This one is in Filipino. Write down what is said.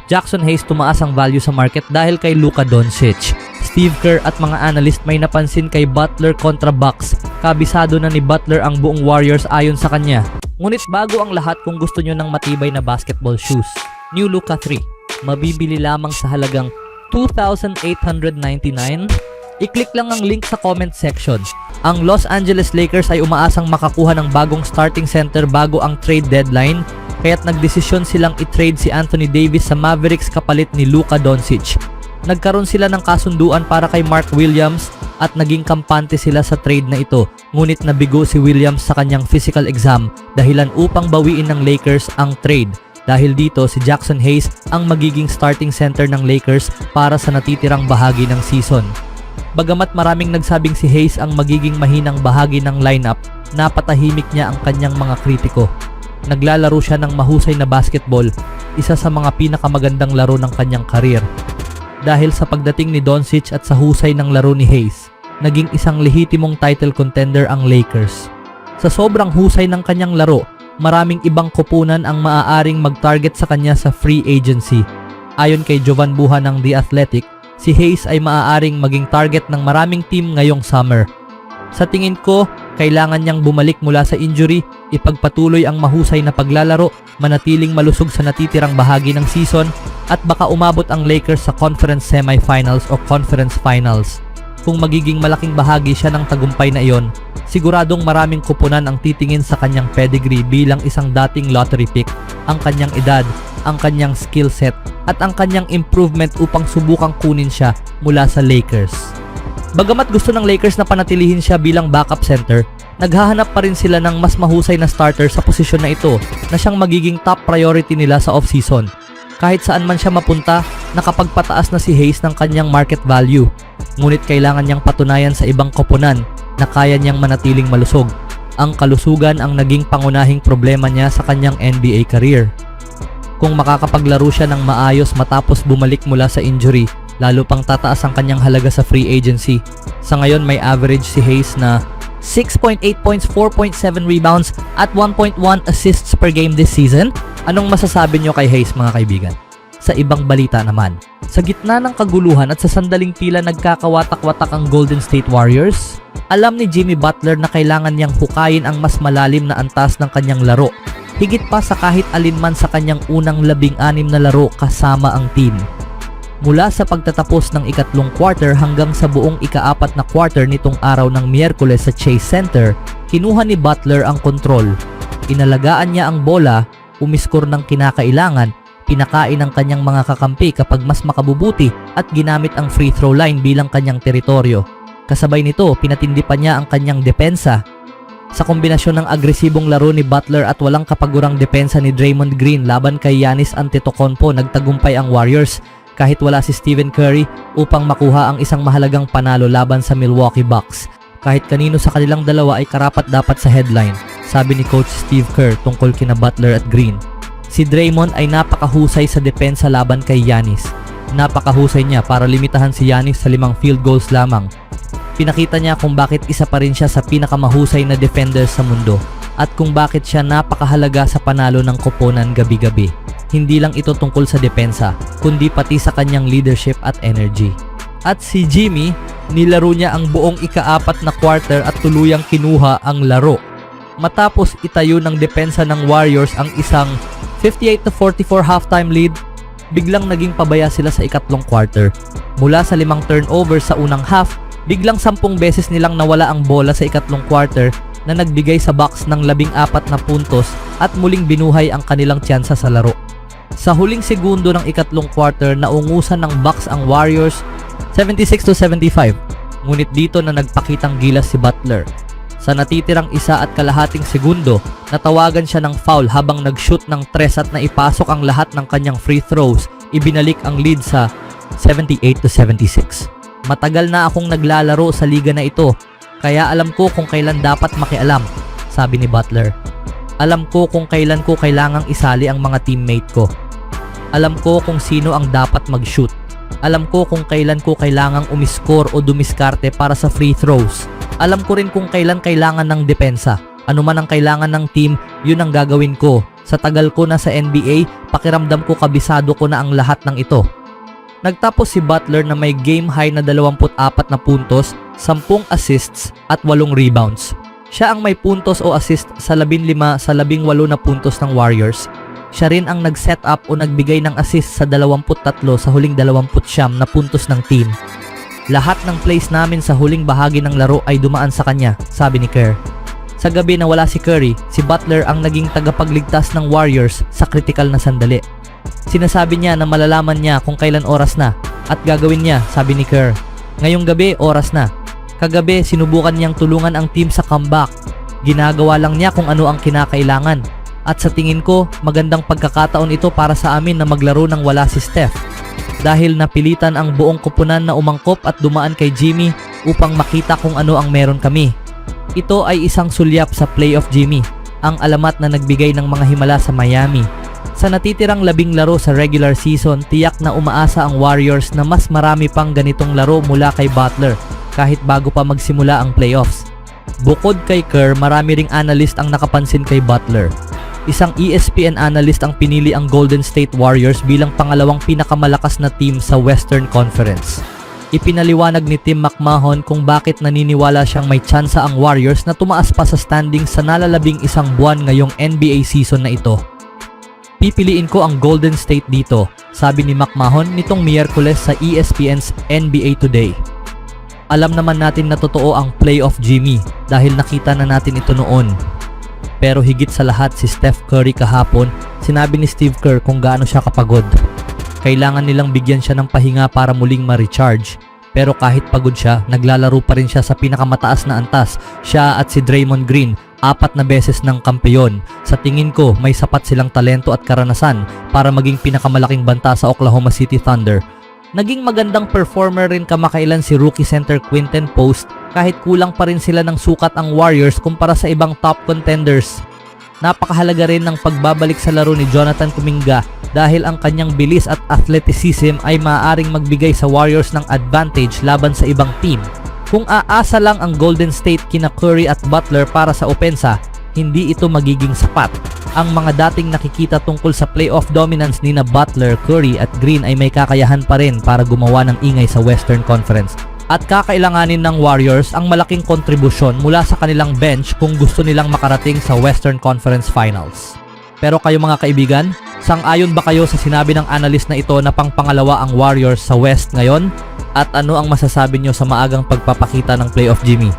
Jackson Hayes tumaas ang value sa market dahil kay Luka Doncic. Steve Kerr at mga analyst may napansin kay Butler kontra Bucks. Kabisado na ni Butler ang buong Warriors ayon sa kanya. Ngunit bago ang lahat, kung gusto nyo ng matibay na basketball shoes, New Luka 3, mabibili lamang sa halagang $2,899. I-click lang ang link sa comment section. Ang Los Angeles Lakers ay umaasang makakuha ng bagong starting center bago ang trade deadline, kaya't nagdesisyon silang i-trade si Anthony Davis sa Mavericks kapalit ni Luka Doncic. Nagkaroon sila ng kasunduan para kay Mark Williams at naging kampante sila sa trade na ito, ngunit nabigo si Williams sa kanyang physical exam dahilan upang bawiin ng Lakers ang trade. Dahil dito, si Jackson Hayes ang magiging starting center ng Lakers para sa natitirang bahagi ng season. Bagamat maraming nagsabing si Hayes ang magiging mahinang bahagi ng lineup, napatahimik niya ang kanyang mga kritiko. Naglalaro siya ng mahusay na basketball, isa sa mga pinakamagandang laro ng kanyang karir. Dahil sa pagdating ni Doncic at sa husay ng laro ni Hayes, naging isang lehitimong title contender ang Lakers. Sa sobrang husay ng kanyang laro, maraming ibang koponan ang maaaring mag-target sa kanya sa free agency. Ayon kay Jovan Buha ng The Athletic, si Hayes ay maaaring maging target ng maraming team ngayong summer. Sa tingin ko, kailangan niyang bumalik mula sa injury, ipagpatuloy ang mahusay na paglalaro, manatiling malusog sa natitirang bahagi ng season, at baka umabot ang Lakers sa conference semifinals o conference finals. Kung magiging malaking bahagi siya ng tagumpay na iyon, siguradong maraming kupunan ang titingin sa kanyang pedigree bilang isang dating lottery pick, ang kanyang edad, ang kanyang skill set, at ang kanyang improvement upang subukang kunin siya mula sa Lakers. Bagamat gusto ng Lakers na panatilihin siya bilang backup center, naghahanap pa rin sila ng mas mahusay na starter sa posisyon na ito na siyang magiging top priority nila sa offseason. Kahit saan man siya mapunta, nakapagpataas na si Hayes ng kanyang market value. Ngunit kailangan niyang patunayan sa ibang koponan na kaya niyang manatiling malusog. Ang kalusugan ang naging pangunahing problema niya sa kanyang NBA career. Kung makakapaglaro siya ng maayos matapos bumalik mula sa injury, lalo pang tataas ang kanyang halaga sa free agency. Sa ngayon may average si Hayes na 6.8 points, 4.7 rebounds at 1.1 assists per game this season. Anong masasabi nyo kay Hayes, mga kaibigan? Sa ibang balita naman, sa gitna ng kaguluhan at sa sandaling tila nagkakawatak-watak ang Golden State Warriors, alam ni Jimmy Butler na kailangan niyang hukayin ang mas malalim na antas ng kanyang laro, higit pa sa kahit alinman sa kanyang unang 16 na laro kasama ang team. Mula sa pagtatapos ng ikatlong quarter hanggang sa buong ika-4 na quarter nitong araw ng Miyerkules sa Chase Center, kinuha ni Butler ang kontrol. Inalagaan niya ang bola, umiskor ng kinakailangan, pinakain ang kanyang mga kakampi kapag mas makabubuti at ginamit ang free throw line bilang kanyang teritoryo. Kasabay nito, pinatindi pa niya ang kanyang depensa. Sa kombinasyon ng agresibong laro ni Butler at walang kapagurang depensa ni Draymond Green laban kay Giannis Antetokounmpo, nagtagumpay ang Warriors kahit wala si Stephen Curry upang makuha ang isang mahalagang panalo laban sa Milwaukee Bucks. Kahit kanino sa kanilang dalawa ay karapat dapat sa headline, sabi ni Coach Steve Kerr tungkol kina Butler at Green. Si Draymond ay napakahusay sa depensa laban kay Giannis. Napakahusay niya para limitahan si Giannis sa 5 field goals lamang. Pinakita niya kung bakit isa pa rin siya sa pinakamahusay na defender sa mundo at kung bakit siya napakahalaga sa panalo ng koponan gabi-gabi. Hindi lang ito tungkol sa depensa, kundi pati sa kanyang leadership at energy. At si Jimmy, nilaro niya ang buong ika-4 na quarter at tuluyang kinuha ang laro. Matapos itayo ng depensa ng Warriors ang isang 58-44 halftime lead, biglang naging pabaya sila sa ikatlong quarter. Mula sa 5 turnovers sa unang half, biglang 10 beses nilang nawala ang bola sa ikatlong quarter na nagbigay sa Bucks ng 14 na puntos at muling binuhay ang kanilang tsansa sa laro. Sa huling segundo ng ikatlong quarter, naungusan ng Bucks ang Warriors 76-75. Ngunit dito na nagpakitang gilas si Butler. Sa natitirang 1.5 segundo, natawagan siya ng foul habang nag-shoot ng 3 at naipasok ang lahat ng kanyang free throws. Ibinalik ang lead sa 78-76. Matagal na akong naglalaro sa liga na ito, kaya alam ko kung kailan dapat makialam, sabi ni Butler. Alam ko kung kailan ko kailangang isali ang mga teammate ko. Alam ko kung sino ang dapat mag-shoot. Alam ko kung kailan ko kailangang umiskor o dumiskarte para sa free throws. Alam ko rin kung kailan kailangan ng depensa. Ano man ang kailangan ng team, yun ang gagawin ko, Sa tagal ko na sa NBA, pakiramdam ko kabisado ko na ang lahat ng ito. Nagtapos si Butler na may game high na 24 na puntos, 10 assists at 8 rebounds. Siya ang may puntos o assist sa 15 sa 18 na puntos ng Warriors. Siya rin ang nag-set up o nagbigay ng assist sa 23 sa huling 29 na puntos ng team. Lahat ng plays namin sa huling bahagi ng laro ay dumaan sa kanya, sabi ni Kerr. Sa gabi na wala si Curry, si Butler ang naging tagapagligtas ng Warriors sa critical na sandali. Sinasabi niya na malalaman niya kung kailan oras na at gagawin niya, sabi ni Kerr. Ngayong gabi, oras na. Kagabi, sinubukan niyang tulungan ang team sa comeback. Ginagawa lang niya kung ano ang kinakailangan. At sa tingin ko, magandang pagkakataon ito para sa amin na maglaro ng wala si Steph. Dahil napilitan ang buong koponan na umangkop at dumaan kay Jimmy upang makita kung ano ang meron kami. Ito ay isang sulyap sa playoff Jimmy, ang alamat na nagbigay ng mga himala sa Miami. Sa natitirang 10 laro sa regular season, tiyak na umaasa ang Warriors na mas marami pang ganitong laro mula kay Butler kahit bago pa magsimula ang playoffs. Bukod kay Kerr, marami ring analyst ang nakapansin kay Butler. Isang ESPN analyst ang pinili ang Golden State Warriors bilang pangalawang pinakamalakas na team sa Western Conference. Ipinaliwanag ni Tim McMahon kung bakit naniniwala siyang may tsansa ang Warriors na tumaas pa sa standings sa nalalabing isang buwan ngayong NBA season na ito. Pipiliin ko ang Golden State dito, sabi ni McMahon nitong Miyerkules sa ESPN's NBA Today. Alam naman natin na totoo ang playoff Jimmy dahil nakita na natin ito noon. Pero higit sa lahat si Steph Curry kahapon, sinabi ni Steve Kerr kung gaano siya kapagod. Kailangan nilang bigyan siya ng pahinga para muling ma-recharge. Pero kahit pagod siya, naglalaro pa rin siya sa pinakamataas na antas. Siya at si Draymond Green, 4 na beses ng kampeon. Sa tingin ko, may sapat silang talento at karanasan para maging pinakamalaking banta sa Oklahoma City Thunder. Naging magandang performer rin kamakailan si rookie center Quinton Post kahit kulang pa rin sila ng sukat ang Warriors kumpara sa ibang top contenders. Napakahalaga rin ng pagbabalik sa laro ni Jonathan Kuminga dahil ang kanyang bilis at athleticism ay maaaring magbigay sa Warriors ng advantage laban sa ibang team. Kung aasa lang ang Golden State kina Curry at Butler para sa opensa, hindi ito magiging sapat. Ang mga dating nakikita tungkol sa playoff dominance ni na Butler, Curry at Green ay may kakayahan pa rin para gumawa ng ingay sa Western Conference. At kakailanganin ng Warriors ang malaking kontribusyon mula sa kanilang bench kung gusto nilang makarating sa Western Conference Finals. Pero kayo mga kaibigan, sang-ayon ba kayo sa sinabi ng analyst na ito na pangpangalawa ang Warriors sa West ngayon? At ano ang masasabi nyo sa maagang pagpapakita ng playoff Jimmy?